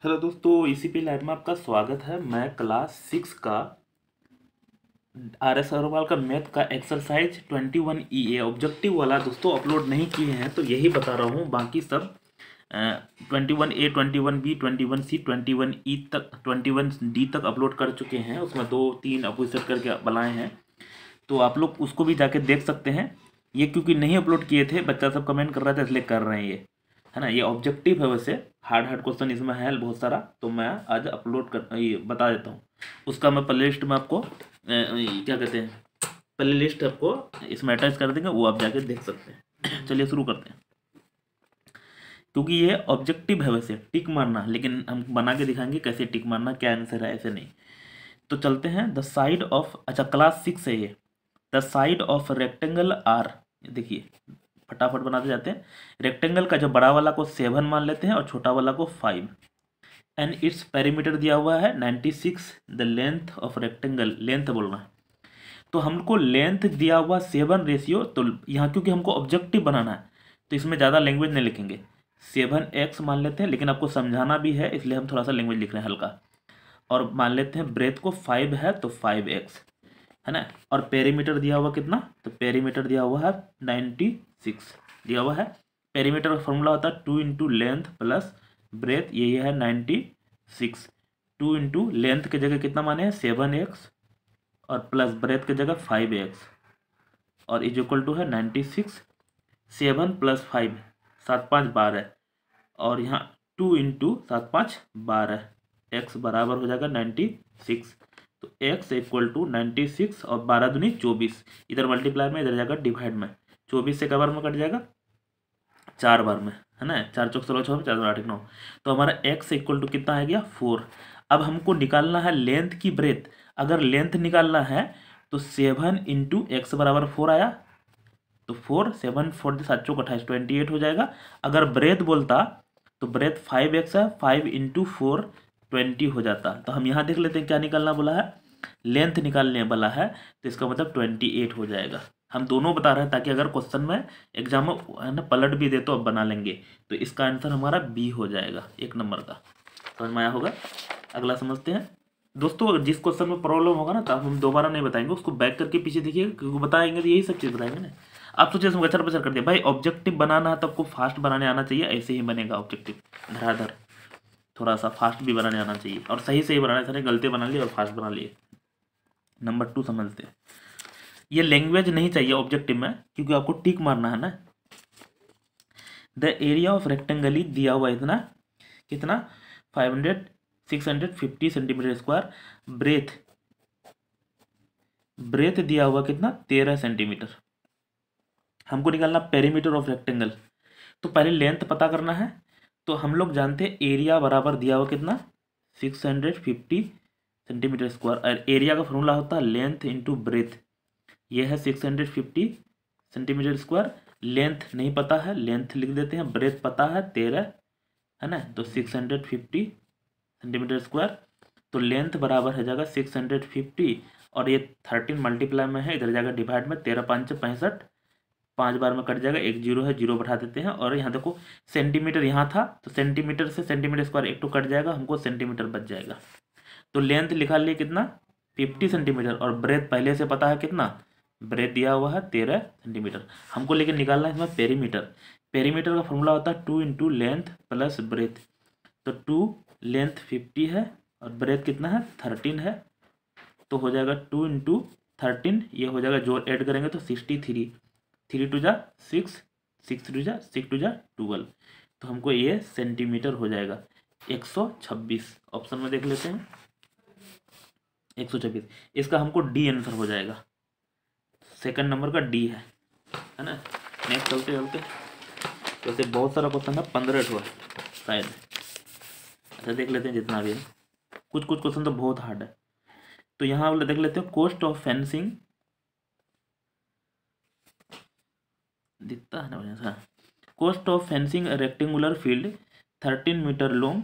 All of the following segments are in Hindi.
हेलो दोस्तों, इसी पे लाइव में आपका स्वागत है। मैं क्लास 6 का RS अग्रवाल का मैथ का एक्सरसाइज 21 ऑब्जेक्टिव वाला दोस्तों अपलोड नहीं किए हैं, तो यही बता रहा हूँ। बाकी सब 21A 21B 21C 21E तक 21D तक अपलोड कर चुके हैं। उसमें 2-3 अपोजिट करके बनाए हैं, तो आप लोग उसको भी जाके देख सकते हैं। ये क्योंकि नहीं अपलोड किए थे, बच्चा सब कमेंट कर रहा था, इसलिए कर रहे हैं ये, है ना। ये ऑब्जेक्टिव है, वैसे हार्ड क्वेश्चन इसमें है बहुत सारा, तो मैं आज अपलोड कर ये बता देता हूँ। उसका मैं प्ले लिस्ट में आपको क्या कहते हैं, प्ले लिस्ट आपको इसमें अटैच कर देंगे, वो आप जाके देख सकते हैं। चलिए शुरू करते हैं। क्योंकि ये ऑब्जेक्टिव है, वैसे टिक मारना, लेकिन हम बना के दिखाएंगे कैसे टिक मारना, क्या आंसर है, ऐसे नहीं। तो चलते हैं। द साइड ऑफ, अच्छा क्लास 6 है ये। The side of rectangle are, देखिए फटाफट बनाते जाते हैं। रेक्टेंगल का जो बड़ा वाला को 7 मान लेते हैं और छोटा वाला को 5, एंड इट्स पेरीमीटर दिया हुआ है 96। The length of rectangle, length बोलना है, तो हमको लेंथ दिया हुआ 7 रेशियो, तो यहाँ क्योंकि हमको ऑब्जेक्टिव बनाना है तो इसमें ज़्यादा लैंग्वेज नहीं लिखेंगे, 7x मान लेते हैं, लेकिन आपको समझाना भी है इसलिए हम थोड़ा सा लैंग्वेज लिख रहे हैं हल्का। और मान लेते हैं ब्रेथ को 5 है तो 5x, है ना। और पेरीमीटर दिया हुआ कितना, तो पेरीमीटर दिया हुआ है 96 दिया हुआ है। पेरीमीटर का फॉर्मूला होता है 2 इंटू लेंथ प्लस ब्रेथ, ये है 96। 2 इंटू लेंथ के जगह कितना माने हैं 7x, और प्लस ब्रेथ के जगह 5x, और इज इक्वल टू है 96। 7 प्लस 5, 7 5 12, और यहाँ 2 इंटू 7 5 12, x बराबर हो जाएगा 96। तो x इक्वल टू 96 और 12 दूनी 24, इधर मल्टीप्लाई में, इधर जाएगा डिवाइड में। 24 से कई बार में कट जाएगा, 4 बार में, है ना। 4 चौक 16 6 4 8 9, तो हमारा x इक्वल टू कितना आ गया 4। अब हमको निकालना है लेंथ की ब्रेथ। अगर लेंथ निकालना है तो 7 इंटू एक्स बराबर 4 आया, तो 4 7 4 7 चौक 28 28 हो जाएगा। अगर ब्रेथ बोलता तो ब्रेथ 5x है, 5 इंटू 4 20 हो जाता। तो हम यहाँ देख लेते हैं क्या निकालना बोला है, लेंथ निकालने वाला है, तो इसका मतलब 28 हो जाएगा। हम दोनों बता रहे हैं ताकि अगर क्वेश्चन में एग्जाम में, है ना, पलट भी दे तो अब बना लेंगे। तो इसका आंसर हमारा बी हो जाएगा, 1 नंबर का। समझ में आया होगा। अगला समझते हैं दोस्तों। जिस क्वेश्चन में प्रॉब्लम होगा ना, तो हम दोबारा नहीं बताएंगे, उसको बैक करके पीछे देखिएगा, क्योंकि बताएंगे तो यही सब चीज़ बताएंगे ना। आप सोचिए इसमें गचर बचर कर दिया भाई, ऑब्जेक्टिव बनाना है तो आपको फास्ट बनाने आना चाहिए, ऐसे ही बनेगा ऑब्जेक्टिव धराधर। थोड़ा सा फास्ट भी बनाने आना चाहिए, और सही सही बनाना, सारे गलती बना लिए और फास्ट बना लिए। नंबर 2 समझते हैं। ये लैंग्वेज नहीं चाहिए ऑब्जेक्टिव में, क्योंकि आपको टिक मारना है ना। द एरिया ऑफ रेक्टेंगल दिया हुआ इतना, कितना 500 650 सेंटीमीटर स्क्वायर। ब्रेथ, ब्रेथ दिया हुआ कितना 13 सेंटीमीटर। हमको निकालना पेरीमीटर ऑफ रेक्टेंगल, तो पहले लेंथ पता करना है। तो हम लोग जानते हैं एरिया बराबर दिया हुआ कितना 650 सेंटीमीटर स्क्वायर, और एरिया का फॉर्मूला होता है लेंथ इंटू ब्रेथ। ये है 650 सेंटीमीटर स्क्वायर। लेंथ नहीं पता है, लेंथ लिख देते हैं, ब्रेथ पता है 13, है ना। तो 650 सेंटीमीटर स्क्वायर, तो लेंथ बराबर है जाएगा 650, और ये 13 मल्टीप्लाई में है, इधर जाएगा डिवाइड में, 13 5 65, 5 बार में कट जाएगा, एक जीरो है, जीरो बैठा देते हैं। और यहाँ देखो सेंटीमीटर यहाँ था, तो सेंटीमीटर से सेंटीमीटर स्क्वायर एक तो कट जाएगा, हमको सेंटीमीटर बच जाएगा। तो लेंथ लिखा लिए कितना 50 सेंटीमीटर, और ब्रेथ पहले से पता है कितना, ब्रेथ दिया हुआ है 13 सेंटीमीटर। हमको लेकिन निकालना है इसमें पेरीमीटर। पेरीमीटर का फॉर्मूला होता है 2 इंटू लेंथ प्लस ब्रेथ। तो 2 लेंथ 50 है और ब्रेथ कितना है 13 है, तो हो जाएगा 2 इंटू 13, ये हो जाएगा, जो ऐड करेंगे तो 63, 3 टू जा 6, 6 टू जा 6 टू जा 12, तो हमको ये सेंटीमीटर हो जाएगा 126। ऑप्शन में देख लेते हैं 126, इसका हमको डी आंसर हो जाएगा, सेकंड नंबर का डी है ना। नेक्स्ट चलते चलते, वैसे बहुत सारा क्वेश्चन है, 15 हुआ शायद। अच्छा देख लेते हैं जितना भी है, कुछ कुछ क्वेश्चन तो बहुत हार्ड है। तो यहाँ वाला देख लेते हैं, कॉस्ट ऑफ फेंसिंग दिखता है ना वैसा। Cost of fencing rectangular field 13 metre long,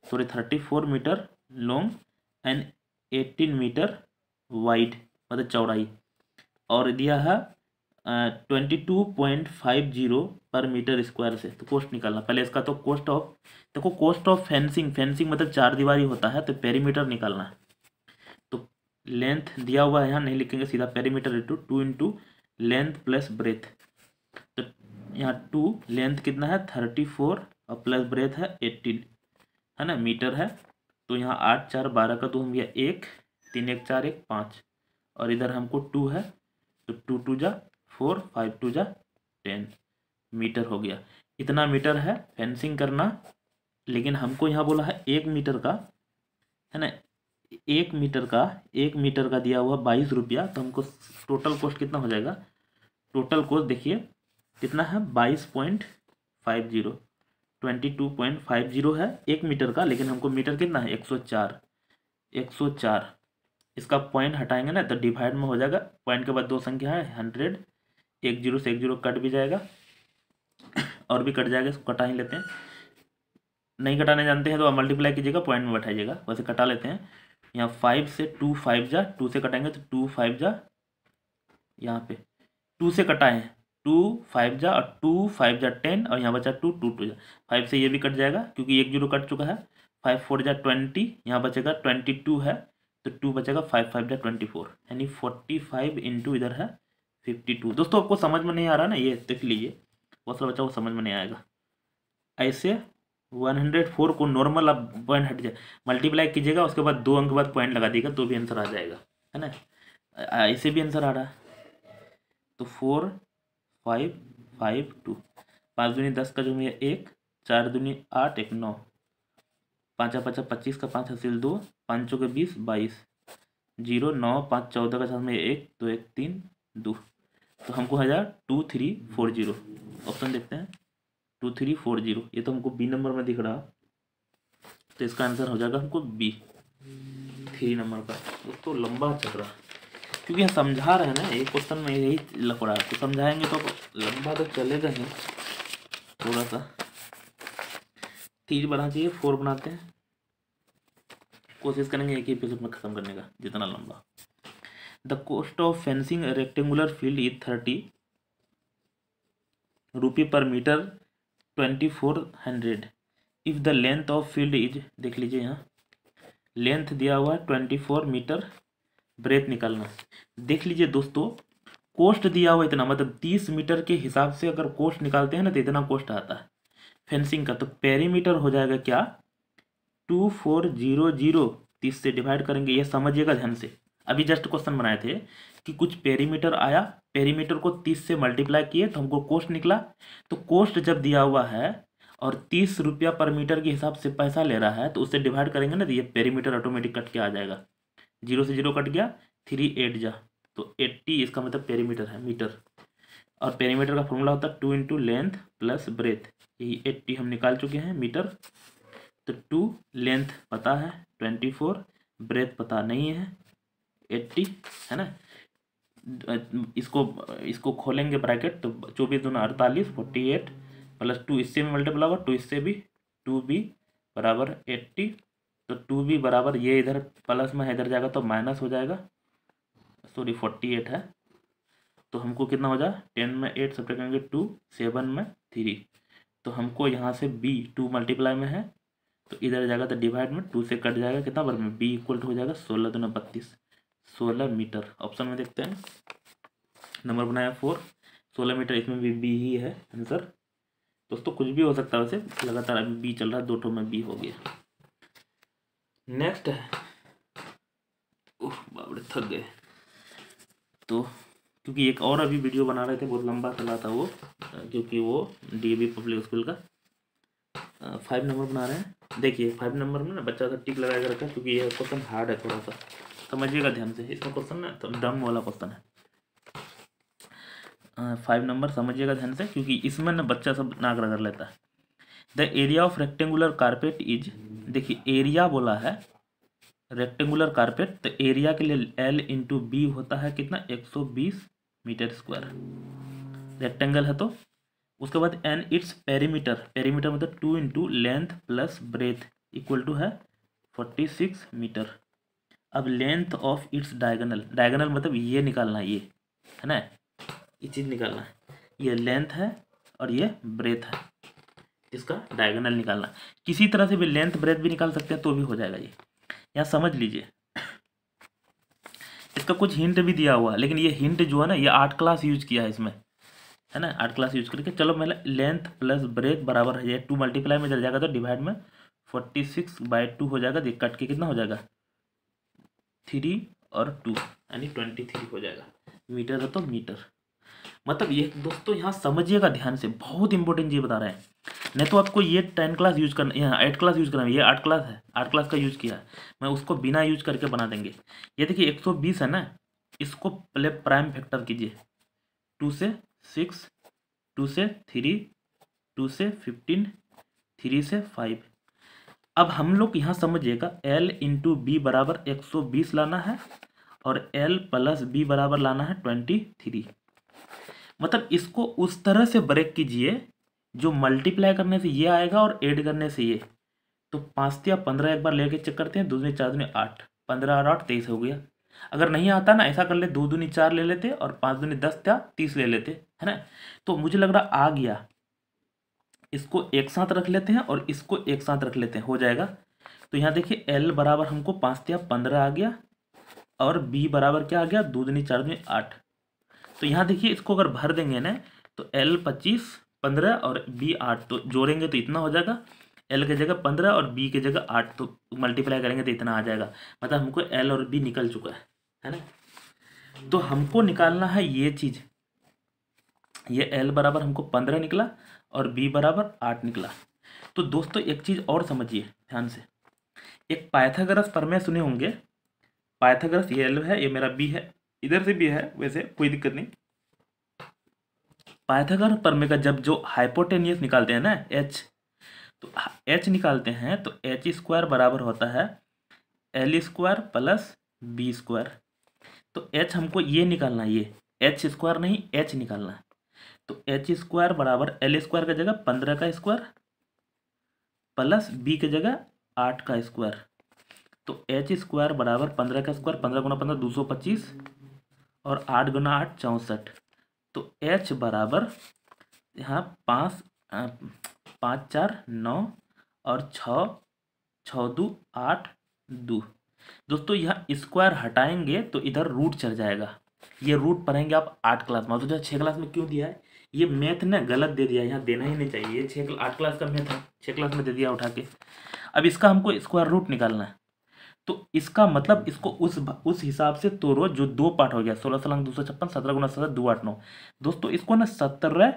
sorry 34 metre long and 18 metre wide, मतलब चौड़ाई, और दिया है 22.50 पर मीटर स्क्वायर से। तो कोस्ट निकालना पहले इसका। तो कोस्ट ऑफ, देखो कोस्ट ऑफ फेंसिंग, फेंसिंग मतलब चार दीवारी होता है, तो पेरीमीटर निकालना है। तो लेंथ दिया हुआ है, यहाँ नहीं लिखेंगे, सीधा perimeter into 2 into length plus breath. तो यहाँ 2 लेंथ कितना है 34 और प्लस ब्रेथ है 18, है ना, मीटर है। तो यहाँ 8 4 12 का 2 हो गया 1, 3 1 4 1 5, और इधर हमको 2 है, तो 2 2 जा 4, 5 2 जा 10 मीटर हो गया। इतना मीटर है फेंसिंग करना। लेकिन हमको यहाँ बोला है 1 मीटर का, है ना, 1 मीटर का दिया हुआ 22 रुपया। तो हमको टोटल कॉस्ट कितना हो जाएगा, टोटल कॉस्ट देखिए कितना है 22.50, 22.50 है 1 मीटर का। लेकिन हमको मीटर कितना है 104। इसका पॉइंट हटाएंगे ना, तो डिवाइड में हो जाएगा। पॉइंट के बाद दो संख्या है 100, 1 0 से 1 0 कट भी जाएगा और भी कट जाएगा, इसको कटा ही लेते हैं। नहीं कटाने जानते हैं तो आप मल्टीप्लाई कीजिएगा, पॉइंट में बैठाइएगा, वैसे कटा लेते हैं। यहाँ 5 से 2 5 जा, 2 से कटाएंगे तो 2 5 जा, यहाँ पे 2 से कटाएं 2 5 जा, और 2 5 जा 10, और यहाँ बचा 2 2 2 जा 5 से ये भी कट जाएगा क्योंकि 1 0 कट चुका है। 5 4 जा 20, यहाँ बचेगा 22 है, तो 2 बचेगा, 5 5 जा 24, यानी 45 इंटू इधर है 52। दोस्तों आपको समझ में नहीं आ रहा ना, ये देख लीजिए, बहुत सारा बच्चा को समझ में नहीं आएगा। ऐसे 104 को नॉर्मल आप पॉइंट हट जाए मल्टीप्लाई कीजिएगा, उसके बाद 2 अंक के बाद पॉइंट लगा दीजिएगा, तो भी आंसर आ जाएगा, है ना। ऐसे भी आंसर आ रहा है। तो 4 5 5 2, 5 दूनी 10 का जो है 1, 4 दूनी 8 1 9, 5 5 25 का 5 हासिल 2, 5 के 20 22, 0 9 5 14 का साथ में 1 2 1 3 2। तो हमको हो जाएगा 2340। ऑप्शन देखते हैं 2340, ये तो हमको बी नंबर में दिख रहा, तो इसका आंसर हो जाएगा हमको बी 3 नंबर का। तो लंबा चल रहा क्योंकि हम समझा रहे हैं ना, एक क्वेश्चन में यही लफड़ा है, तो समझाएंगे तो लंबा तो चलेगा ही। थोड़ा सा 3 बनाना चाहिए, 4 बनाते हैं, कोशिश करेंगे एक ही एपिसोड में खत्म करने का जितना लंबा। The cost of fencing rectangular field is 30 रुपये per metre 2400 if the length of field is, देख लीजिए यहाँ लेंथ दिया हुआ है 24 मीटर, ब्रेथ निकालना। देख लीजिए दोस्तों, कोस्ट दिया हुआ इतना, मतलब 30 मीटर के हिसाब से अगर कोस्ट निकालते हैं ना तो इतना कोस्ट आता है फेंसिंग का। तो पेरीमीटर हो जाएगा क्या 2400, 30 से डिवाइड करेंगे, ये समझिएगा ध्यान से। अभी जस्ट क्वेश्चन बनाए थे कि कुछ पेरीमीटर आया, पेरीमीटर को 30 से मल्टीप्लाई किए तो हमको कोस्ट निकला। तो कोस्ट जब दिया हुआ है और 30 रुपया पर मीटर के हिसाब से पैसा ले रहा है, तो उससे डिवाइड करेंगे ना, तो ये पेरीमीटर ऑटोमेटिक कट के आ जाएगा। 0 से 0 कट गया, 3 8 जा, तो 80 इसका मतलब पेरीमीटर है, मीटर। और पेरीमीटर का फॉर्मूला होता है 2 इंटू लेंथ प्लस ब्रेथ, यही 80 हम निकाल चुके हैं मीटर। तो 2 लेंथ पता है 24, ब्रेथ पता नहीं है 80, है ना। इसको खोलेंगे ब्रैकेट, तो 24 दूना 48, 48 प्लस 2 इससे भी मल्टीप्लाई होगा, 2 इससे भी, 2b बराबर 80। तो 2b बराबर, ये इधर प्लस में है, इधर जाएगा तो माइनस हो जाएगा, सॉरी 48 है। तो हमको कितना हो जाए 10 में 8 सब करेंगे 2, 7 में 3। तो हमको यहाँ से b 2 मल्टीप्लाई में है, तो इधर जाएगा तो डिवाइड में 2 से कट जाएगा, कितना बार में b इक्वल हो जाएगा 16 दूना 32, 16 मीटर। ऑप्शन में देखते हैं, नंबर बनाया 4, 16 मीटर, इसमें भी बी ही है आंसर। दोस्तों कुछ भी हो सकता है, वैसे लगातार अभी बी चल रहा है, 2 ठो में बी हो गया। नेक्स्ट है, बाप रे थक गए। तो क्योंकि एक और अभी वीडियो बना रहे थे, बहुत लंबा चला था वो, क्योंकि वो डीएवी पब्लिक स्कूल का 5 नंबर बना रहे हैं। देखिए 5 नंबर में ना बच्चा सा टिक लगा कर रखा है, क्योंकि ये क्वेश्चन हार्ड है थोड़ा सा, समझिएगा ध्यान से। इसमें क्वेश्चन ना तो डम वाला क्वेश्चन है, 5 नंबर समझिएगा ध्यान से, क्योंकि इसमें ना बच्चा सब नाक रगड़ लेता है। The area of rectangular carpet is, देखिए एरिया बोला है रेक्टेंगुलर कारपेट, तो एरिया के लिए L इंटू बी होता है कितना 120 मीटर स्क्वायर, रेक्टेंगल है तो। उसके बाद एन इट्स पेरीमीटर, पेरीमीटर मतलब 2 into length plus breadth equal to है 46 मीटर। अब length of its diagonal, diagonal मतलब ये निकालना, ये है ना, ये चीज़ निकालना है, ये लेंथ है और ये ब्रेथ है, इसका डायगोनल निकालना है। किसी तरह से भी लेंथ ब्रेथ भी निकाल सकते हैं तो भी हो जाएगा। ये यहाँ समझ लीजिए, इसका कुछ हिंट भी दिया हुआ है, लेकिन ये हिंट जो है ना, ये 8 क्लास यूज किया है इसमें, है ना, 8 क्लास यूज करके। चलो मैं लेंथ प्लस ब्रेथ बराबर है, 2 मल्टीप्लाई में चल जाएगा तो डिवाइड में 46/2 हो जाएगा। देख कट के कितना हो जाएगा, 3 और 2 यानी 23 हो जाएगा। मीटर है तो मीटर, मतलब ये दोस्तों यहाँ समझिएगा ध्यान से, बहुत इंपॉर्टेंट चीज़ बता रहे हैं। नहीं तो आपको ये 10 क्लास यूज करना, यहाँ 8 क्लास यूज करना है, ये 8 क्लास है, 8 क्लास का यूज किया है, मैं उसको बिना यूज करके बना देंगे। ये देखिए 120 है ना, इसको पहले प्राइम फैक्टर कीजिए, 2 से 6, 2 से 3, 2 से 15, 3 से 5। अब हम लोग यहाँ समझिएगा L इंटू बी बराबर 120 लाना है और L प्लस बी बराबर लाना है 23। मतलब इसको उस तरह से ब्रेक कीजिए जो मल्टीप्लाई करने से ये आएगा और ऐड करने से ये, तो 5 या 15 एक बार लेके चेक करते हैं, 2 दूनी 4 दूनी 8, 15 और 8 23 हो गया। अगर नहीं आता ना, ऐसा कर ले, 2 दूनी 4 ले लेते और 5 दूनी 10 या 30 ले लेते, है ना। तो मुझे लग रहा आ गया, इसको एक साथ रख लेते हैं और इसको एक साथ रख लेते हैं, हो जाएगा। तो यहाँ देखिए L बराबर हमको 5 या 15 आ गया और B बराबर क्या आ गया, 2 दूनी 4 दूनी 8। तो यहाँ देखिए इसको अगर भर देंगे ना तो L 25, 15 और B 8, तो जोड़ेंगे तो इतना हो जाएगा, L की जगह 15 और B की जगह 8, तो मल्टीप्लाई करेंगे तो इतना आ जाएगा। मतलब हमको L और B निकल चुका है ना। तो हमको निकालना है ये चीज़, ये L बराबर हमको 15 निकला और B बराबर 8 निकला। तो दोस्तों एक चीज़ और समझिए ध्यान से, एक पाइथागोरस प्रमेय सुने होंगे। पाइथागोरस, ये L है, ये मेरा B है, इधर से भी है, वैसे कोई दिक्कत नहीं। पाइथागोरस प्रमेय का जब जो हाइपोटेनियस निकालते हैं ना H, तो H निकालते हैं तो H² बराबर होता है L² प्लस B²। तो H हमको ये निकालना है, ये H² नहीं H निकालना है। तो H² बराबर L² का जगह 15 का स्क्वायर प्लस B की जगह 8 का स्क्वायर। तो H² बराबर 15 का स्क्वायर, 15 गुना 15 225 और 8 गुना 8 64। तो H बराबर यहाँ 5 4 9 और 6 6 2 8 2। दोस्तों यहाँ स्क्वायर हटाएंगे तो इधर रूट चढ़ जाएगा, ये रूट पढ़ेंगे आप 8 क्लास में। तो जो 6 क्लास में क्यों दिया है, ये मैथ ने गलत दे दिया, यहाँ देना ही नहीं चाहिए। ये 8 क्लास का मैथ है, 6 क्लास में दे दिया उठा के। अब इसका हमको स्क्वायर रूट निकालना है, तो इसका मतलब इसको उस हिसाब से तोड़ो जो 2 पार्ट हो गया, 16 सलंग 256, 17 गुना 17 2 8 9। दोस्तों इसको ना 17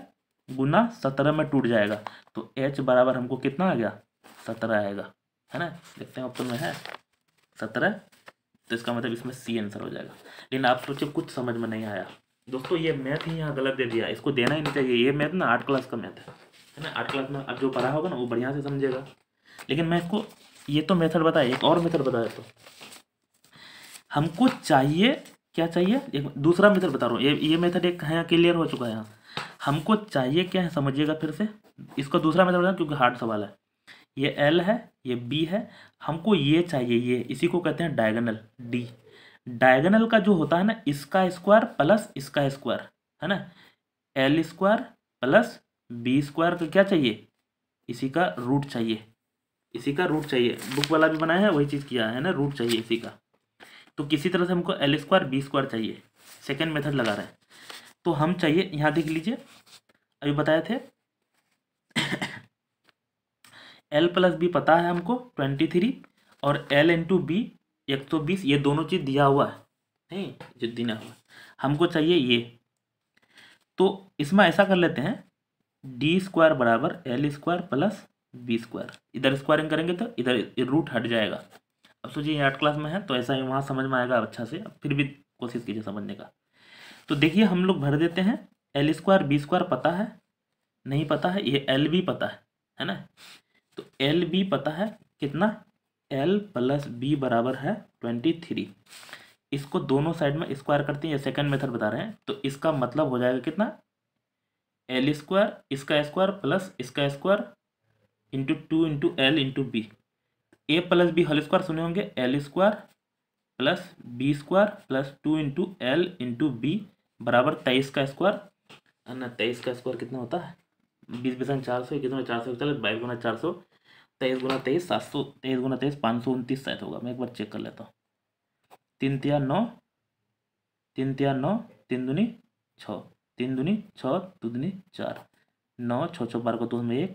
गुना 17 में टूट जाएगा, तो H बराबर हमको कितना आ गया, 17 आएगा, है ना। देखते हैं ऑप्शन में है 17, तो इसका मतलब इसमें C आंसर हो जाएगा। लेकिन आप सोचिए कुछ समझ में नहीं आया दोस्तों, ये मैथ ही यहाँ गलत दे दिया, इसको देना ही नहीं चाहिए। ये मैथ ना 8 क्लास का मैथ है ना, 8 क्लास में अब जो पढ़ा होगा ना वो बढ़िया से समझेगा। लेकिन मैं इसको, ये तो मेथड बताया, एक और मेथड बताया। तो हमको चाहिए क्या चाहिए, एक दूसरा मेथड बता रहा हूँ, ये मेथड एक है क्लियर हो चुका है यहाँ। हमको चाहिए क्या है समझिएगा फिर से, इसका दूसरा मेथड बताया क्योंकि हार्ड सवाल है। ये L है, ये B है, हमको ये चाहिए, ये इसी को कहते हैं डायगोनल, D। डायगोनल का जो होता है ना, इसका स्क्वायर प्लस इसका स्क्वायर, है ना, L² प्लस B² का क्या चाहिए, इसी का रूट चाहिए, इसी का रूट चाहिए। बुक वाला भी बनाया है, वही चीज़ किया है ना, रूट चाहिए इसी का। तो किसी तरह से हमको L² B² चाहिए, सेकेंड मेथड लगा रहे हैं। तो हम चाहिए, यहाँ देख लीजिए अभी बताए थे L प्लस B पता है हमको 23 और L इंटू B 120, ये दोनों चीज़ दिया हुआ है, नहीं जो दिया हुआ हमको चाहिए ये। तो इसमें ऐसा कर लेते हैं, D² बराबर L² प्लस B², इधर स्क्वायरिंग करेंगे तो इधर रूट हट जाएगा। अब सोचिए ये 8 क्लास में है तो ऐसा ही वहाँ समझ में आएगा अच्छा से, फिर भी कोशिश कीजिए समझने का। तो देखिए हम लोग भर देते हैं, L² B² पता है, नहीं पता है, ये LB पता है ना। तो LB पता है कितना, L प्लस B बराबर है 23। इसको दोनों साइड में स्क्वायर करते हैं, ये सेकंड मेथड बता रहे हैं। तो इसका मतलब हो जाएगा कितना, L² इसका स्क्वायर प्लस इसका square into 2 into L into B। A plus B whole square सुने होंगे, L² plus B² plus 2 into L into B बराबर 23 का स्क्वायर है ना। 23 का स्क्वायर कितना होता है 20 बेसन 400, कितना 441, 22 गुना 400, 23 गुना 23 700, 23 गुना 23 529 शायद होगा। मैं एक बार चेक कर लेता हूँ। 3 तिया 9, 3 तिया 9, 3 दूनी 6, 3 दूनी 6, 2 दूनी 4, 9 6 6 12 को 2 में 1,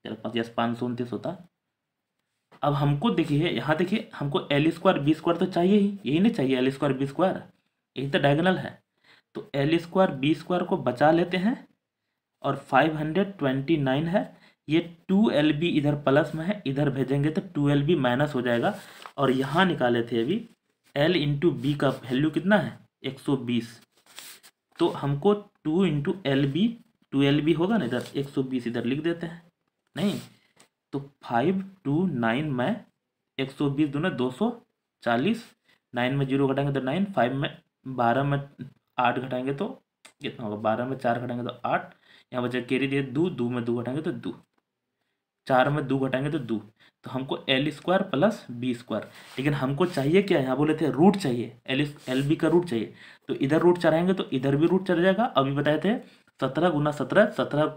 4 5 529 होता। अब हमको देखिए यहाँ देखिए हमको एल स्क्वायर बी स्क्वायर तो चाहिए ही, यही नहीं चाहिए एल स्क्वायर बी स्क्वायर, यही तो डायगोनल है। तो एल स्क्वायर बी स्क्वायर को बचा लेते हैं और 529 है। ये 2LB इधर प्लस में है, इधर भेजेंगे तो 2LB माइनस हो जाएगा। और यहाँ निकाले थे अभी L इंटू बी का वैल्यू कितना है 120। तो हमको 2 इंटू LB 2LB होगा ना, इधर 120 इधर लिख देते हैं। नहीं तो 529 में 120 दूना 240, 9 में 0 घटाएंगे तो 9, 5 में 12 में 8 घटाएंगे तो कितना होगा, 12 में 4 घटाएंगे तो 8, यहाँ बचा कैरी दिए 2, 2 में 2 घटाएंगे तो 2, 4 में 2 घटाएंगे तो 2। तो हमको L square plus B square, लेकिन हमको चाहिए क्या, यहाँ बोले थे रूट चाहिए, एल बी का रूट चाहिए। तो इधर रूट चढ़ाएंगे तो इधर भी रूट चढ़ जाएगा। अभी बताए थे 17 गुना 17 17,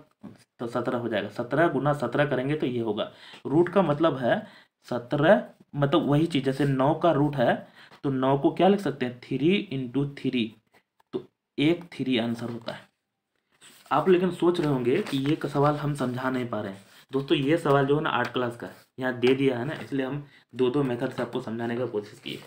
तो 17 हो जाएगा। 17 गुना 17 करेंगे तो ये होगा। रूट का मतलब है 17, मतलब वही चीज़ जैसे 9 का रूट है तो 9 को क्या लिख सकते हैं 3 इंटू 3, तो 1 3 आंसर होता है। आप लेकिन सोच रहे होंगे कि ये सवाल हम समझा नहीं पा रहे हैं। दोस्तों ये सवाल जो है ना 8 क्लास का है, यहाँ दे दिया है ना, इसलिए हम दो मेथड से आपको समझाने का कोशिश किए।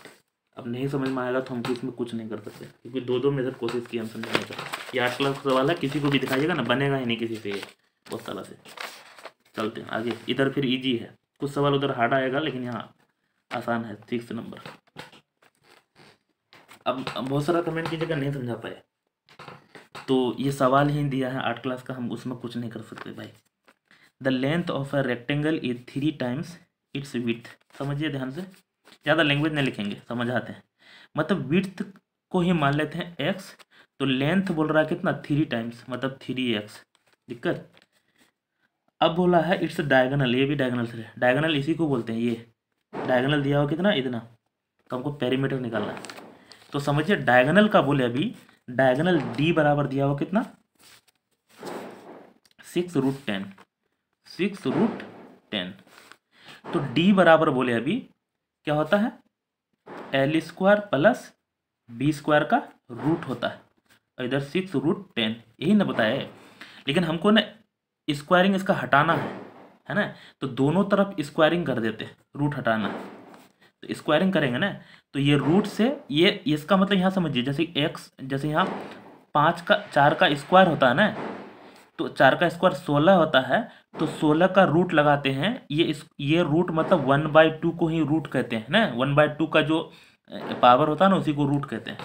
अब नहीं समझ में आएगा तो हम इसमें कुछ नहीं कर सकते, क्योंकि दो मेथड कोशिश की हम समझाने का। ये 8 क्लास का सवाल है, किसी को भी दिखाइएगा ना बनेगा ही नहीं किसी से, ये बहुत साल से। चलते हैं आगे। इधर फिर ईजी है, कुछ सवाल उधर हार्ड आएगा लेकिन यहाँ आसान है 6 नंबर। अब बहुत सारा कमेंट कीजिएगा नहीं समझा पाए, तो ये सवाल ही दिया है 8 क्लास का, हम उसमें कुछ नहीं कर सकते भाई। The length of a rectangle is 3 times it's width. समझिए ध्यान से, ज़्यादा लैंग्वेज नहीं लिखेंगे, समझाते हैं। मतलब विड्थ को ही मान लेते हैं x, तो लेंथ बोल रहा है कितना 3 टाइम्स, मतलब 3x। दिक्कत अब बोला है इट्स डायगोनल, ये भी डायगोनल से, डायगोनल इसी को बोलते हैं। ये डायगोनल दिया हो कितना इतना, तो हमको पेरीमीटर निकालना है। तो समझिए डायगोनल का बोले अभी, डायगोनल d बराबर दिया हो कितना 6√10, 6√10। तो d बराबर बोले अभी क्या होता है L square plus B square का रूट होता है, और इधर 6√10, यही ना बताया है। लेकिन हमको ना स्क्वायरिंग इसका हटाना है ना, तो दोनों तरफ स्क्वायरिंग कर देते हैं, रूट हटाना है तो स्क्वायरिंग करेंगे ना, तो ये रूट से ये इसका मतलब यहाँ समझिए जैसे x, जैसे यहाँ 4 का स्क्वायर होता है ना, तो 4 का स्क्वायर 16 होता है, तो 16 का रूट लगाते हैं। ये रूट मतलब 1/2 को ही रूट कहते हैं ना, 1/2 का जो पावर होता है ना उसी को रूट कहते हैं।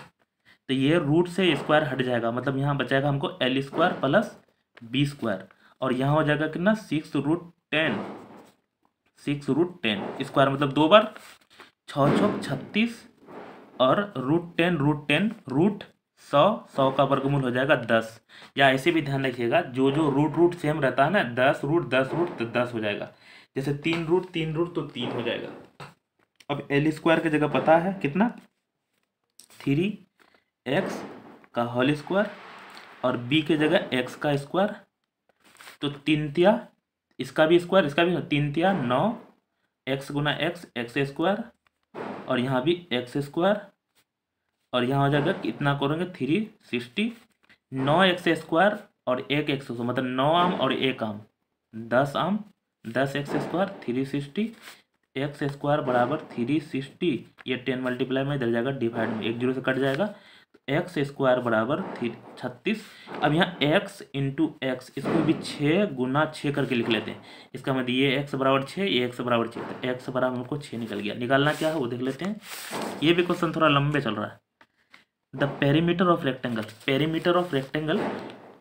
तो ये रूट से स्क्वायर हट जाएगा, मतलब यहाँ बचाएगा हमको L square plus B square, और यहाँ हो जाएगा कितना 6√10, 6√10 स्क्वायर मतलब 2 बार 6 6 36, और √10 रूट 100 का वर्गमूल हो जाएगा 10। या ऐसे भी ध्यान रखिएगा जो रूट सेम रहता है ना, 10 रूट तो 10 हो जाएगा। जैसे 3 रूट तो 3 हो जाएगा। अब एल स्क्वायर की जगह पता है कितना 3x का होल स्क्वायर, और b के जगह x का स्क्वायर, तो 3 तिया इसका भी स्क्वायर, इसका भी 3 तिया 9, x गुना x स्क्वायर, और यहाँ भी x स्क्वायर, और यहाँ हो जाएगा कितना करेंगे 360, 9x स्क्वायर और 1x, मतलब 9 आम और 1 आम 10 आम, 10x स्क्वायर 360, x स्क्वायर बराबर 360, ये 10 मल्टीप्लाई में इधर जाएगा डिवाइड में, 1 0 से कट जाएगा, एक्स स्क्वायर बराबर 36। अब यहाँ x इंटू एक्स, इसको भी 6 गुना 6 करके लिख लेते हैं। इसका मतलब ये x बराबर 6, ये x बराबर 6, तो x बराबर हमको 6 निकल गया। निकालना क्या है वो देख लेते हैं, ये भी क्वेश्चन थोड़ा लंबे चल रहा है। The perimeter of rectangle, perimeter of rectangle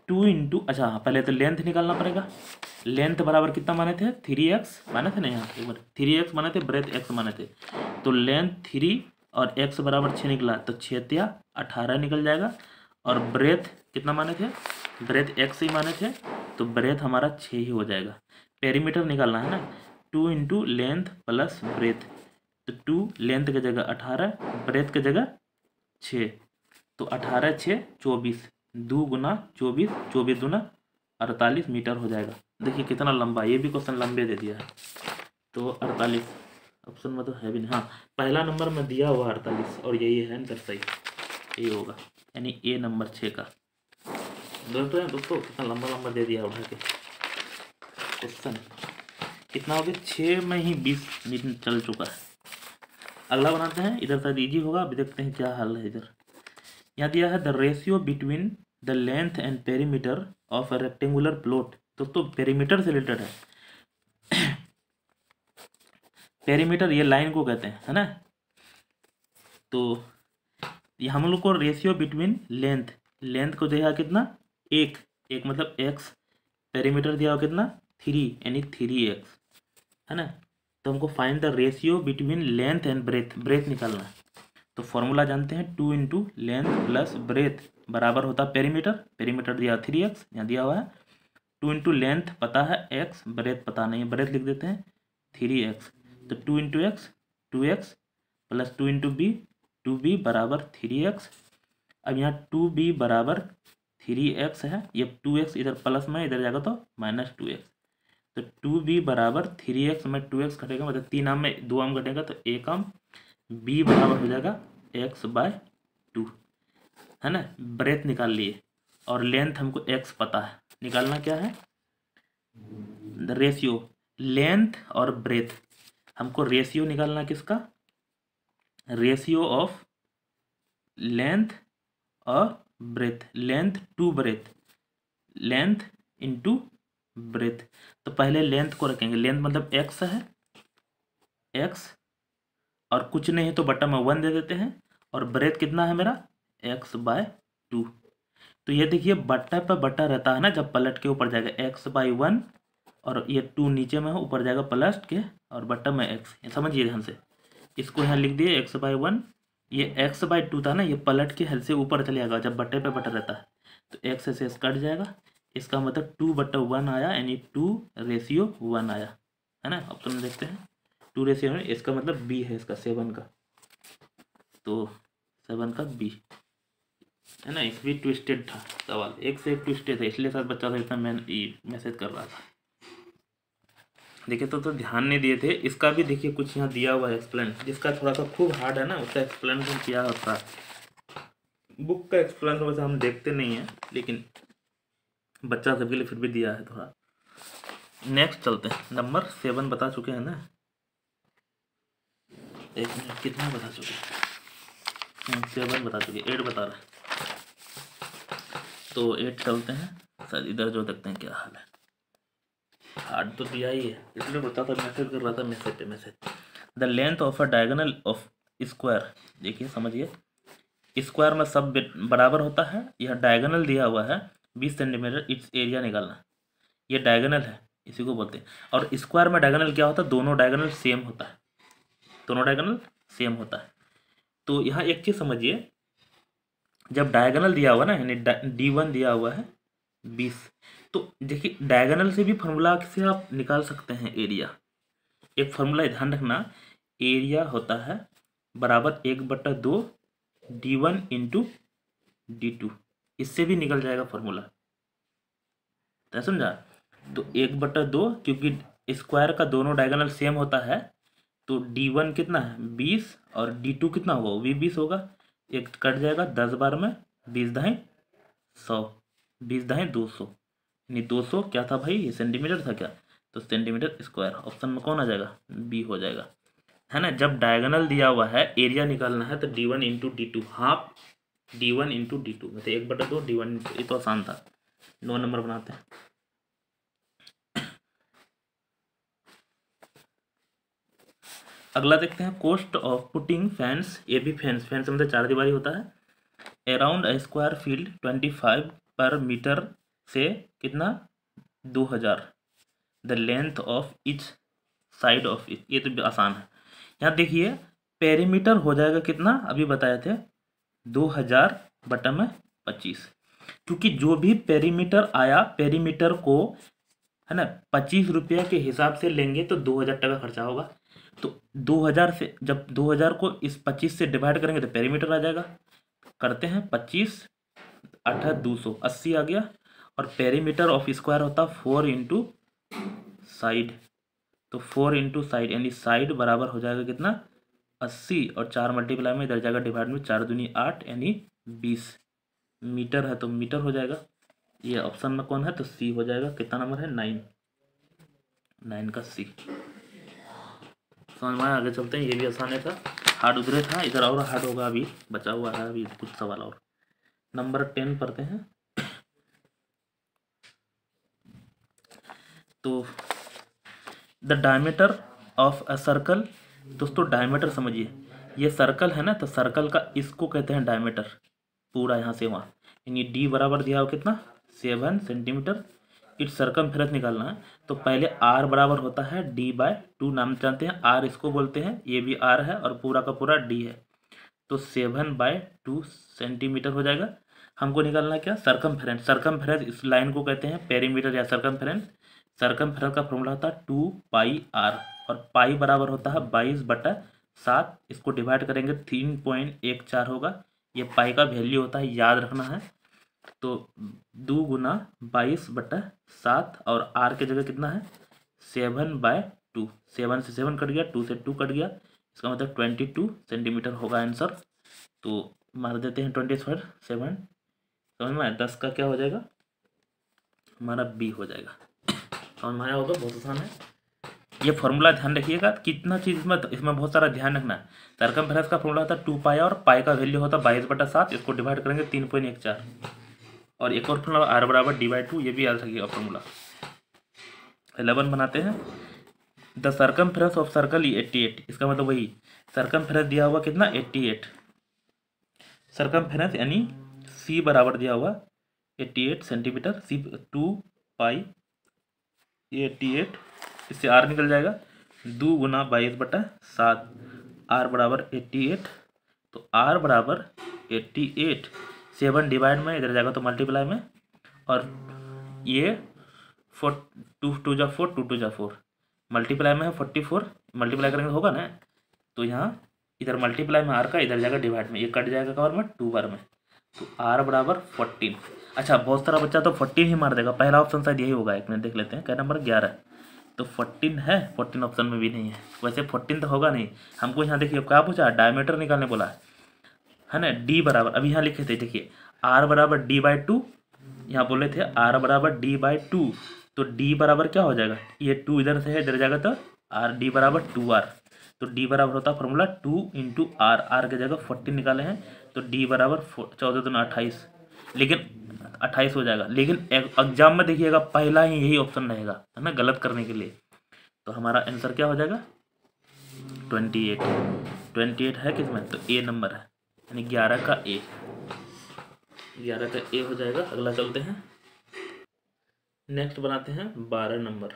2 into, अच्छा हाँ पहले तो लेंथ निकालना पड़ेगा। लेंथ बराबर कितना माने थे 3x माने थे ना, यहाँ एक बार 3x माने थे, ब्रेथ x माने थे, तो लेंथ 3 और x बराबर 6 निकला, तो 6 तिया 18 निकल जाएगा। और ब्रेथ कितना माने थे, ब्रेथ x ही माने थे, तो ब्रेथ हमारा 6 ही हो जाएगा। पेरीमीटर निकालना है ना, 2 इंटू लेंथ प्लस ब्रेथ, तो 2 लेंथ की जगह 18, ब्रेथ की जगह 6, तो 18 6 24, 2 गुना 24, 24 दूना 48 मीटर हो जाएगा। देखिए कितना लंबा, ये भी क्वेश्चन लंबे दे दिया है। तो 48 ऑप्शन में तो है भी नहीं। हाँ, पहला नंबर में दिया हुआ 48 और यही है आंसर सही, ये होगा, यानी ए नंबर 6 का। दोस्तों कितना लंबा लंबा दे दिया उठा के क्वेश्चन। कितना हो गया, 6 में ही 20 मिनट चल चुका है। अगला बनाते हैं, इधर शायद इजी होगा, अभी देखते हैं क्या हाल है इधर। यहाँ दिया है the ratio between the length and perimeter of a rectangular plot. दोस्तों पेरीमीटर से रिलेटेड है। पेरीमीटर ये लाइन को कहते हैं, है ना। तो ये हम लोग को रेशियो बिटवीन लेंथ को दिया कितना, एक मतलब x, पेरीमीटर दिया हुआ कितना 3 यानी 3x, है ना। तो हमको find the ratio between length and breadth निकालना है। तो फॉर्मूला जानते हैं, 2 इंटू लेंथ प्लस ब्रेथ बराबर होता है पेरीमीटर दिया 3x, यहाँ दिया हुआ है। 2 इंटू लेंथ पता है x, ब्रेथ पता नहीं है, ब्रेथ लिख देते हैं 3x। तो 2 इंटू x 2x plus 2 into B 2b बराबर 3x। अब यहाँ 2b बराबर 3x है, ये 2x इधर प्लस में इधर जाएगा तो माइनस 2x। तो 2b बराबर 3x में 2x घटेगा, मतलब 3 आम में 2 आम घटेगा तो 1 आम। b बराबर हो जाएगा x/2, है ना। ब्रेथ निकाल लिए और लेंथ हमको x पता है, निकालना क्या है रेशियो लेंथ और ब्रेथ। हमको रेशियो निकालना किसका, रेशियो ऑफ लेंथ और breadth, length to breadth, length into breadth. तो पहले लेंथ को रखेंगे, लेंथ मतलब x है, x और कुछ नहीं तो बटा में 1 दे देते हैं, और ब्रेथ कितना है मेरा x/2। तो ये देखिए बट्टा पे बट्टा रहता है ना, जब पलट के ऊपर जाएगा x/1 और ये 2 नीचे में है, ऊपर जाएगा प्लस के और बट्टा में x, ये समझिए ध्यान से। इसको यहाँ लिख दिए x/1, ये x/2 था ना, ये पलट के हल से ऊपर चले जाएगा जब बट्टे पे बट्टा रहता है, तो x से कट जाएगा। इसका मतलब 2/1 आया, यानी 2:1 आया, है ना। ऑप्शन में देखते हैं 2:1, इसका मतलब बी है इसका 7 का, तो 7 का बी, है ना। इस भी ट्विस्टेड था सवाल, एक से एक ट्विस्टेड है, इसलिए शायद बच्चा था इतना मैसेज कर रहा था। देखिए तो ध्यान नहीं दिए थे। इसका भी देखिए कुछ यहाँ दिया हुआ है एक्सप्लेन, जिसका थोड़ा सा खूब हार्ड है ना, उसका एक्सप्लेनेशन किया होता है। बुक का एक्सप्लेनेशन वैसे हम देखते नहीं हैं, लेकिन बच्चा सबके लिए फिर भी दिया है थोड़ा। नेक्स्ट चलते हैं, नंबर 7 बता चुके हैं ना, एक मिनट कितना बता चुके, 7 बता चुके, 8 बता रहा है, तो 8 चलते हैं। सर इधर जो देखते हैं क्या हाल है, हार्ड तो दिया ही है, इसलिए बता था, मैसेज कर रहा था मैसेज पे message. The length of a diagonal of square, देखिए समझिए, स्क्वायर में सब बराबर होता है, यह डायगोनल दिया हुआ है 20 सेंटीमीटर, इट्स एरिया निकालना। ये डायगोनल है, इसी को बोलते हैं। और स्क्वायर में डायगोनल क्या होता है, दोनों डायगोनल सेम होता है, दोनों डायगोनल सेम होता है। तो यहाँ एक चीज़ समझिए, जब डायगोनल दिया हुआ ना, यानी D1 दिया हुआ है 20, तो देखिए डायगोनल से भी फॉर्मूला से आप निकाल सकते हैं एरिया। एक फॉर्मूला ध्यान रखना, एरिया होता है बराबर 1/2 D1 इंटू D2, इससे भी निकल जाएगा फॉर्मूला, तो समझा। तो 1/2, क्योंकि स्क्वायर का दोनों डायगोनल सेम होता है, तो D1 कितना है 20 और D2 कितना होगा, वो भी 20 होगा। एक कट जाएगा 10 बार में, 20 दाएँ 100, 20 दाएँ 200, यानी 200 क्या था भाई, ये सेंटीमीटर था क्या, तो सेंटीमीटर स्क्वायर। ऑप्शन में कौन आ जाएगा, बी हो जाएगा, है ना। जब डायगोनल दिया हुआ है एरिया निकालना है, तो D1 into D2, half D1 into D2, मतलब 1/2 D1, ये तो आसान था। 9 नंबर बनाते हैं। अगला देखते हैं, कॉस्ट ऑफ पुटिंग फैंस, ये भी फैंस मतलब 4 दीवारी होता है, अराउंड अ स्क्वायर फील्ड 25 पर मीटर से कितना 2000, the length of each side of it, ये तो आसान है। यहाँ देखिए पेरीमीटर हो जाएगा कितना, अभी बताए थे 2000/25, क्योंकि जो भी पेरीमीटर आया, पेरीमीटर को है ना 25 रुपया के हिसाब से लेंगे तो 2000 टका खर्चा होगा। तो 2000 से जब 2000 को इस 25 से डिवाइड करेंगे तो पेरीमीटर आ जाएगा। करते हैं 25 8 200 80 आ गया। और पेरीमीटर ऑफ स्क्वायर होता है 4 इंटू साइड, तो 4 इंटू साइड यानी साइड बराबर हो जाएगा कितना 80, और 4 मल्टीप्लाई में इधर जाएगा डिवाइड में, 4 दूनी 8 यानी 20 मीटर है तो मीटर हो जाएगा। ये ऑप्शन में कौन है तो सी हो जाएगा। कितना नंबर है 9, 9 का सी। समझ में आगे चलते हैं, ये भी आसान था, हार्ड उधरे था, इधर और हार्ड होगा, अभी बचा हुआ है अभी कुछ सवाल और। नंबर 10 पढ़ते हैं। तो the diameter of a circle, दोस्तों डायमीटर समझिए, ये सर्कल है ना, तो सर्कल का इसको कहते हैं डायमीटर, पूरा यहाँ से वहाँ, यानी डी बराबर दिया हो कितना 7 सेंटीमीटर। इट सर्कमफेरेंस निकालना है तो पहले आर बराबर होता है D/2, नाम जानते हैं, आर इसको बोलते हैं, ये भी आर है और पूरा का पूरा डी है, तो 7/2 सेंटीमीटर हो जाएगा। हमको निकालना है क्या सर्कमफेरेंस, सर्कमफेरेंस इस लाइन को कहते हैं पेरीमीटर या सर्कमफेरेंस। सर्कमफेरेंस का फॉर्मूला होता है 2πr, और पाई बराबर होता है 22/7, इसको डिवाइड करेंगे 3.14 होगा, ये पाई का वैल्यू होता है, याद रखना है। तो 2 गुना 22/7 और आर के जगह कितना है 7/2, 7 से 7 कट गया, 2 से 2 कट गया, इसका मतलब 22 सेंटीमीटर होगा आंसर। तो मार देते हैं 27 7, समझ में आया, 10 का क्या हो जाएगा हमारा बी हो जाएगा। समझ में आया होगा, बहुत आसान है। ये फॉर्मूला ध्यान रखिएगा, कितना चीज़ इसमें बहुत सारा ध्यान रखना है। सर्कमफेरेंस का फॉर्मूला होता है 2π और पाई का वैल्यू होता है 22/7, इसको डिवाइड करेंगे 3.14, और एक और फॉर्मूला आर बराबर D/2, ये भी याद रखिएगा फॉर्मूला। 11 बनाते हैं। द सर्कमफेरेंस ऑफ सर्कल 88, इसका मतलब वही सर्कमफेरेंस दिया हुआ कितना 88, सर्कमफेरेंस यानी सी बराबर दिया हुआ 88 सेंटीमीटर, सी 2π 88, इससे आर निकल जाएगा 2 गुना 22/7, आर बराबर 88, तो आर बराबर 88, 7 डिवाइड में इधर जाएगा तो मल्टीप्लाई में, और ये 4 2 2 जा 4 2 2 जा 4, मल्टीप्लाई में है 44, मल्टीप्लाई करेंगे होगा ना, तो यहाँ इधर मल्टीप्लाई में आर का, इधर जाएगा डिवाइड में, ये कट जाएगा कवर में 2 बार में, तो आर बराबर 14। अच्छा बहुत सारा बच्चा तो 14 ही मार देगा, पहला ऑप्शन शायद यही होगा, एक मिनट देख लेते हैं, क्या नंबर 11, तो 14 है, 14 ऑप्शन में भी नहीं है, वैसे 14 तो होगा नहीं। हमको यहाँ देखिए क्या पूछा, डायमीटर निकालने बोला है ना, डी बराबर, अभी यहाँ लिखे थे देखिए आर बराबर D/2, यहाँ बोले थे आर बराबर D/2, तो डी बराबर क्या हो जाएगा, ये 2 इधर से है इधर जाएगा तो आर, डी बराबर 2r, तो डी बराबर होता है फॉर्मूला 2 × r, आर की जगह 14 निकाले हैं, तो डी बराबर 14 दूनी 28, लेकिन 28 हो जाएगा, लेकिन एग्जाम में देखिएगा पहला ही यही ऑप्शन रहेगा, है ना, गलत करने के लिए। तो हमारा आंसर क्या हो जाएगा 28, 28 है किसमें, तो ए नंबर है, यानी 11 का ए, 11 का ए हो जाएगा। अगला चलते हैं, नेक्स्ट बनाते हैं 12 नंबर।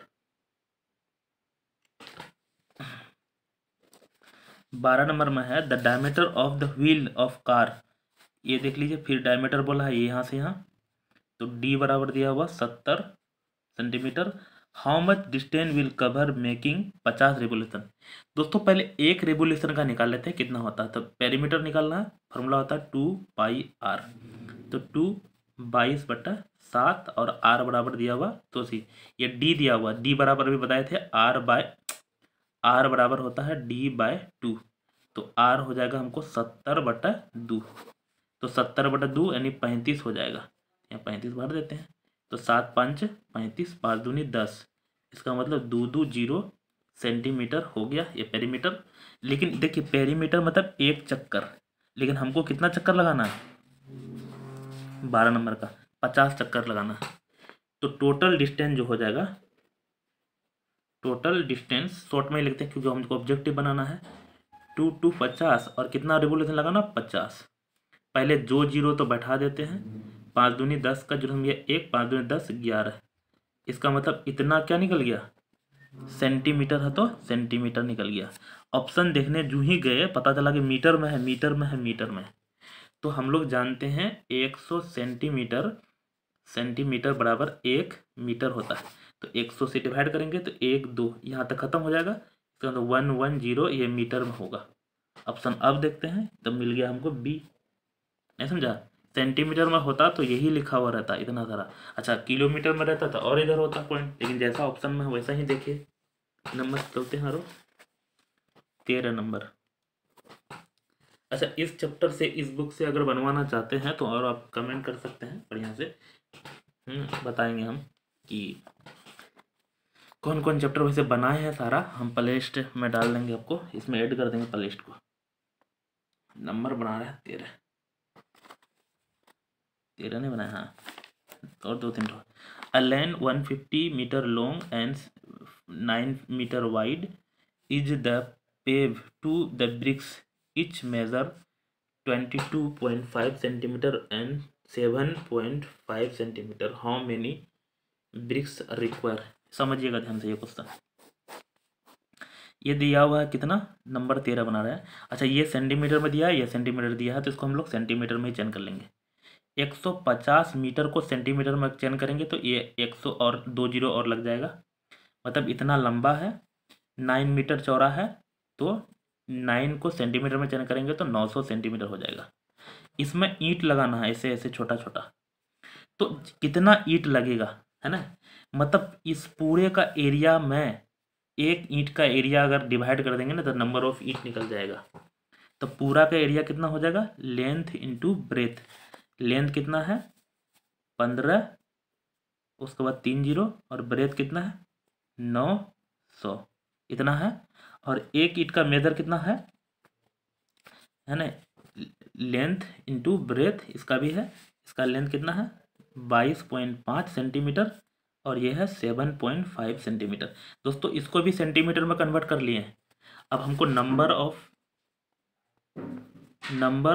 12 नंबर में है the diameter of the wheel of car, ये देख लीजिए, फिर डायमीटर बोला है ये यहाँ से यहाँ, तो डी बराबर दिया हुआ 70 centimetre. How much distance will cover making 50 revolution. दोस्तों पहले एक रेवोल्यूशन का निकाल लेते हैं कितना होता है, तो पेरीमीटर निकालना है, फॉर्मूला होता है 2πr, तो 2 22/7 और आर बराबर दिया हुआ तो सी, ये डी दिया हुआ, डी बराबर भी बताए थे आर बराबर होता है D/2, तो आर हो जाएगा हमको 70/2, तो 70/2 यानी 35 हो जाएगा, यहाँ 35 भर देते हैं, तो 7 5 35, 5 दूनी 10, इसका मतलब 2 2 0 सेंटीमीटर हो गया ये पेरीमीटर। लेकिन देखिए पेरीमीटर मतलब एक चक्कर, लेकिन हमको कितना चक्कर लगाना है 12 नंबर का 50 चक्कर लगाना है, तो टोटल डिस्टेंस जो हो जाएगा, टोटल डिस्टेंस शॉर्ट में ही लिखते हैं क्योंकि हमको ऑब्जेक्टिव बनाना है, 2 2 50 और कितना रिवोल्यूशन लगाना 50, पहले जो जीरो तो बैठा देते हैं, 5 दूनी 10 का जो हम ये 1, 5 दूनी 10 11, इसका मतलब इतना क्या निकल गया सेंटीमीटर है तो सेंटीमीटर निकल गया। ऑप्शन देखने जो ही गए पता चला कि मीटर में है, मीटर में है, मीटर में है, तो हम लोग जानते हैं 100 सेंटीमीटर, सेंटीमीटर बराबर 1 मीटर होता है, तो 100 से डिवाइड करेंगे तो 1 2 यहाँ तक खत्म हो जाएगा, इसका मतलब 110 ये मीटर में होगा। ऑप्शन अब देखते हैं, तब मिल गया हमको बी, नहीं समझा, सेंटीमीटर में होता तो यही लिखा हुआ रहता इतना सारा। अच्छा किलोमीटर में रहता तो और इधर होता पॉइंट, लेकिन जैसा ऑप्शन में है वैसा ही देखिए। नंबर चलते हैं 13 नंबर। अच्छा इस चैप्टर से, इस बुक से अगर बनवाना चाहते हैं तो और आप कमेंट कर सकते हैं बढ़िया से, बताएंगे हम कि कौन कौन चैप्टर वैसे बनाए हैं। सारा हम प्लेलिस्ट में डाल देंगे, आपको इसमें ऐड कर देंगे प्लेलिस्ट को। नंबर बना रहे हैं 13, 13 ने बनाया हाँ, और 2-3 a lane 150 metre long and 9 metre wide is the pave to the bricks each measure 22.5 centimetre and 7.5 centimetre. How many bricks require. समझिएगा ध्यान से ये क्वेश्चन। ये दिया हुआ है कितना, नंबर 13 बना रहा है। अच्छा ये सेंटीमीटर में दिया है, ये सेंटीमीटर दिया है, तो इसको हम लोग सेंटीमीटर में ही चेंज कर लेंगे। 150 मीटर को सेंटीमीटर में चेंज करेंगे तो ये 100 और 2 जीरो और लग जाएगा। मतलब इतना लंबा है, 9 मीटर चौड़ा है, तो 9 को सेंटीमीटर में चेंज करेंगे तो 900 सेंटीमीटर हो जाएगा। इसमें ईंट लगाना है ऐसे ऐसे छोटा छोटा, तो कितना ईंट लगेगा है ना। मतलब इस पूरे का एरिया में एक ईंट का एरिया अगर डिवाइड कर देंगे ना तो नंबर ऑफ ईंट निकल जाएगा। तो पूरा का एरिया कितना हो जाएगा, लेंथ इंटू ब्रेथ। लेंथ कितना है 15, उसके बाद 3 जीरो, और ब्रेथ कितना है 900, इतना है। और एक ईंट का मेजर कितना है ना, लेंथ इंटू ब्रेथ इसका भी है। इसका लेंथ कितना है 22.5 सेंटीमीटर, और ये है 7.5 सेंटीमीटर। दोस्तों इसको भी सेंटीमीटर में कन्वर्ट कर लिए हैं। अब हमको नंबर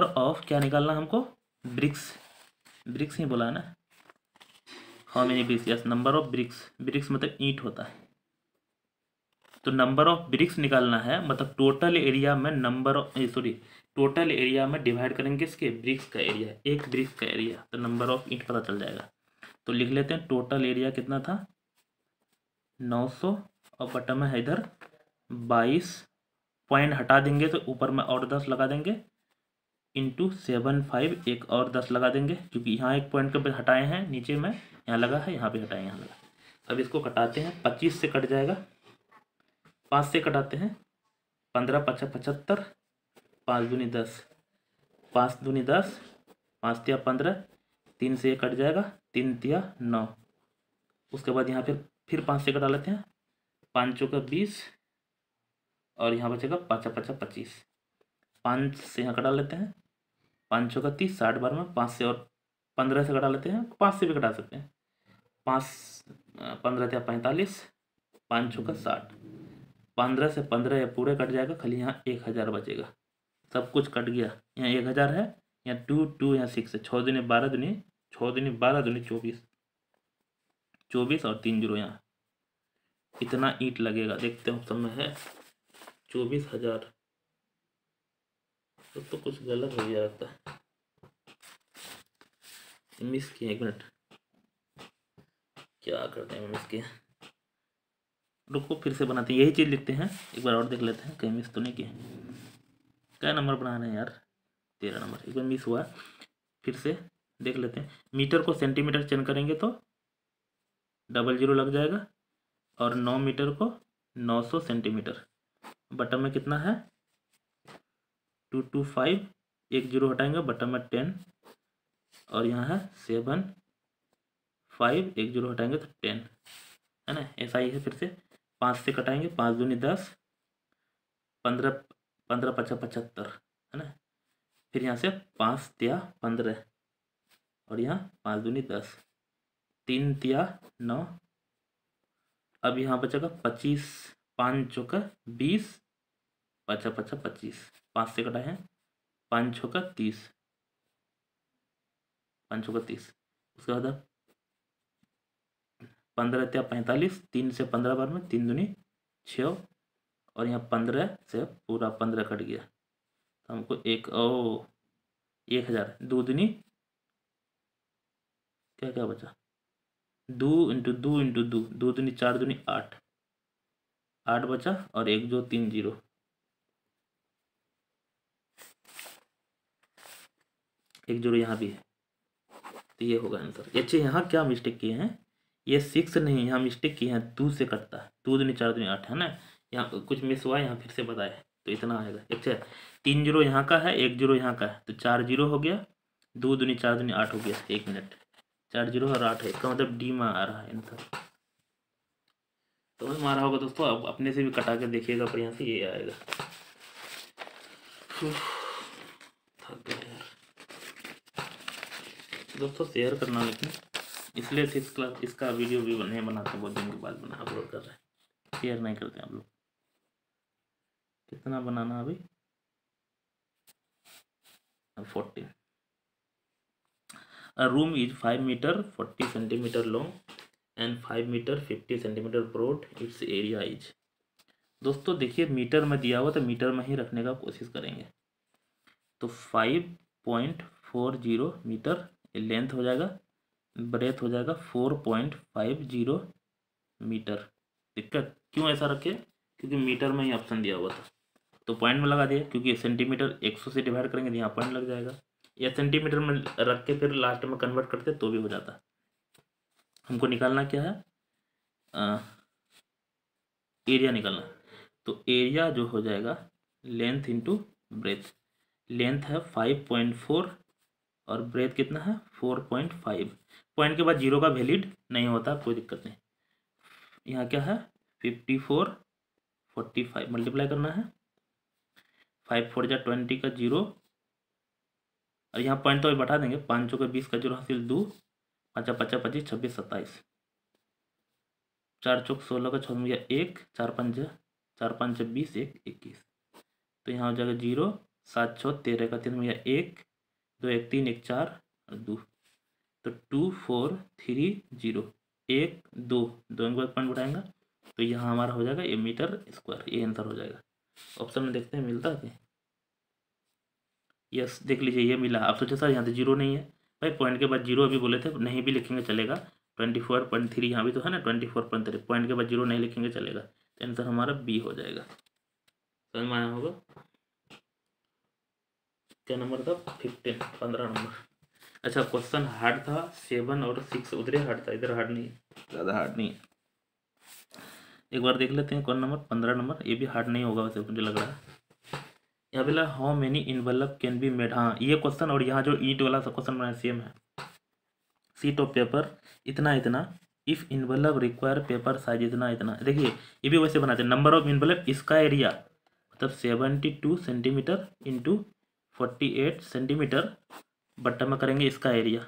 ऑफ क्या निकालना है हमको, ब्रिक्स। ब्रिक्स ही बोला ना, how many bricks, yes number of bricks. Bricks मतलब ईंट होता है, तो नंबर ऑफ ब्रिक्स निकालना है। मतलब टोटल एरिया में टोटल एरिया में डिवाइड करेंगे इसके ब्रिक्स का एरिया, एक ब्रिक्स का एरिया, तो नंबर ऑफ ईंट पता चल जाएगा। तो लिख लेते हैं टोटल एरिया कितना था 900, और बटन में है इधर 22, पॉइंट हटा देंगे तो ऊपर में और 10 लगा देंगे, इंटू 75 एक और 10 लगा देंगे, क्योंकि यहाँ एक पॉइंट के हटाए हैं नीचे में, यहाँ लगा है, यहाँ पे हटाए यहाँ लगा। अब इसको कटाते हैं, 25 से कट जाएगा, 5 से कटाते हैं, 15 5 75, 5 दूनी 10, 5 दूनी 10, 5 तिया 15, 3 से कट जाएगा, 3 तिया 9। उसके बाद यहाँ फिर 5 से कटा लेते हैं, 5 चौका 20, और यहाँ बचेगा 5 5 25। 5 से यहाँ कटा लेते हैं, 5 चौका 30, 60 बार में 5 से और 15 से कटा लेते हैं, 5 से भी कटा सकते हैं, 5 15 तिया 45, 5 चौका 60, 15 से 15 या पूरे कट जाएगा, खाली यहाँ 1000 बचेगा। सब कुछ कट गया, यहाँ 1000 है, यहाँ 2 यहाँ 6 है, 6 दूनी 12 दूनी 6 दूनी 12 दूनी 24 और 3 जीरो यहाँ। इतना ईंट लगेगा, देखते हैं ऑप्शन में है 24,000। तो कुछ गलत हो गया लगता है, मिस किया, 1 मिनट क्या करते हैं मिस किया, रुको फिर से बनाते हैं, यही चीज़ लिखते हैं, एक बार और देख लेते हैं कहीं मिस तो नहीं किया। क्या नंबर बनाना है यार, 13 नंबर, एक बार मिस हुआ, फिर से देख लेते हैं। मीटर को सेंटीमीटर चेंज करेंगे तो 00 लग जाएगा, और 9 मीटर को 900 सेंटीमीटर। बटन में कितना है 225, एक जीरो हटाएंगे, बटन में 10, और यहाँ है 7 5, एक जीरो हटाएंगे तो 10 है ना। ऐसा ही है, फिर से 5 से कटाएंगे, 5 दूनी 10, 15 15 5 75 है ना। फिर यहाँ से 5 तिया 15, और यहाँ 5 दूनी 10, 3 तिया 9। अब यहाँ बचेगा 25, 5 चौका 20, 5 5 25, 5 से कटा है, 5 चौका 30, 5 चौका 30। उसके बाद 15 तिया 45, 3 से 15 बार में 3 दूनी 6, और यहाँ 15 से पूरा 15 कट गया, तो हमको 1000, 2 दूनी क्या क्या बचा, 2 इंटू 2 इंटू 2, 2 दूनी 4 दूनी 8, 8 बचा, और 1 जो 3 जीरो, एक जीरो यहाँ भी है, तो ये होगा आंसर। अच्छा यहाँ क्या मिस्टेक किए हैं, ये 6 नहीं, यहाँ मिस्टेक किए हैं 2 से कटता है, 2 दूनी 4 दूनी 8 है ना, यहाँ कुछ मिस हुआ, यहाँ फिर से बताए तो इतना आएगा। अच्छा 3 जीरो यहाँ का है, 1 जीरो यहाँ का है, तो 4 जीरो हो गया, 2 दूनी 4 दूनी 8 हो गया। 1 मिनट, 4 जीरो और 8 है, इसका मतलब डी में आ रहा है आंसर। तो मैं मारा होगा दोस्तों, अब अपने से भी कटा के देखिएगा, पर यहाँ से ये आएगा। थक गया यार दोस्तों शेयर करना, लेकिन इसलिए 6 क्लास इसका वीडियो भी नहीं बनाते, बहुत दिन के बाद बना अपलोड कर रहे हैं, शेयर नहीं करते आप लोग। कितना बनाना अभी 14। A room is 5 meter 40 centimeter long and 5 meter 50 centimeter broad. Its area is। दोस्तों देखिए मीटर में दिया हुआ तो मीटर में ही रखने का कोशिश करेंगे। तो 5.40 मीटर लेंथ हो जाएगा, ब्रेथ हो जाएगा 4.50 मीटर। दिक्कत क्यों ऐसा रखे, क्योंकि मीटर में ही ऑप्शन दिया हुआ था, तो पॉइंट में लगा दिया, क्योंकि सेंटीमीटर 100 से डिवाइड करेंगे तो यहाँ पॉइंट लग जाएगा, या सेंटीमीटर में रख के फिर लास्ट में कन्वर्ट करते तो भी हो जाता। हमको निकालना क्या है, एरिया निकालना। तो एरिया जो हो जाएगा लेंथ इंटू ब्रेथ। लेंथ है 5.4 और ब्रेथ कितना है 4.5। पॉइंट के बाद जीरो का वैलिड नहीं होता, कोई दिक्कत नहीं। यहाँ क्या है 54 45 मल्टीप्लाई करना है, 5 4 जा 20 का जीरो, और यहाँ पॉइंट तो बढ़ा देंगे, 5 चौके 20 का जीरो हासिल 2, 5 5 25 26 27, 4 चौक 16 का 6 गया 1, 4 5 20 1 21, तो यहाँ हो जाएगा 0 7 6 13 का 3 गया 1 2 1 3 1 4 और 2, तो 2 4 3 0 1 2 2 के बाद पॉइंट बढ़ाएंगे तो यहाँ हमारा हो जाएगा ये मीटर स्क्वायर, ये आंसर हो जाएगा। ऑप्शन में देखते हैं मिलता है। यस देख लीजिए ये मिला। आप सोचे सर यहाँ तो जीरो नहीं है, भाई पॉइंट के बाद जीरो अभी बोले थे, नहीं भी लिखेंगे चलेगा। 24.3 यहाँ भी तो है ना 24.3, पॉइंट के बाद जीरो नहीं लिखेंगे चलेगा, तो आंसर हमारा बी हो जाएगा। समझ में आया होगा। क्या नंबर था 15 नंबर। अच्छा क्वेश्चन हार्ड था 7 और 6, उधर हार्ड था, इधर हार्ड नहीं, ज़्यादा हार्ड नहीं। एक बार देख लेते हैं कौन नंबर 15 नंबर, ये भी हार्ड नहीं होगा वैसे मुझे लग रहा है। यहाँ पे how many envelope can be made, हाँ ये क्वेश्चन और यहाँ जो ईट वाला क्वेश्चन बनाया सेम है। शीट ऑफ पेपर इतना इतना, if envelope require paper size इतना इतना, देखिए ये भी वैसे बनाते हैं। नंबर ऑफ इनवलप, इसका एरिया मतलब 72 सेंटीमीटर इंटू 48 सेंटीमीटर, बट्टा में करेंगे इसका एरिया है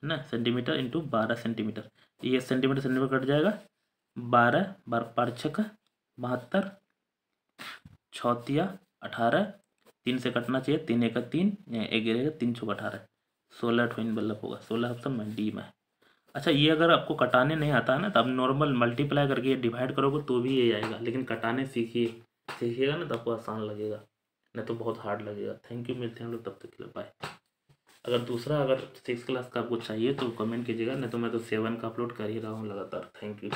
ना, सेंटीमीटर इंटू 12 सेंटीमीटर, ये सेंटीमीटर सेंटीमीटर कट जाएगा, 12 12 5 6 72 6 18, 3 से कटना चाहिए, 3 1 3 एक गिरेगा 3 6 18, 16 ट्विन बल्ब होगा, 16 ऑप्शन में डी में। अच्छा ये अगर आपको कटाने नहीं आता है ना तो आप नॉर्मल मल्टीप्लाई करके डिवाइड करोगे तो भी ये आएगा, लेकिन कटाने सीखिएगा ना तो आपको आसान लगेगा, नहीं तो बहुत हार्ड लगेगा। थैंक यू, मिलते हैं हम लोग तब तक के लिए, बाय। अगर 6 क्लास का आपको चाहिए तो कमेंट कीजिएगा, नहीं तो मैं तो 7 का अपलोड कर ही रहा हूँ लगातार। Thank you.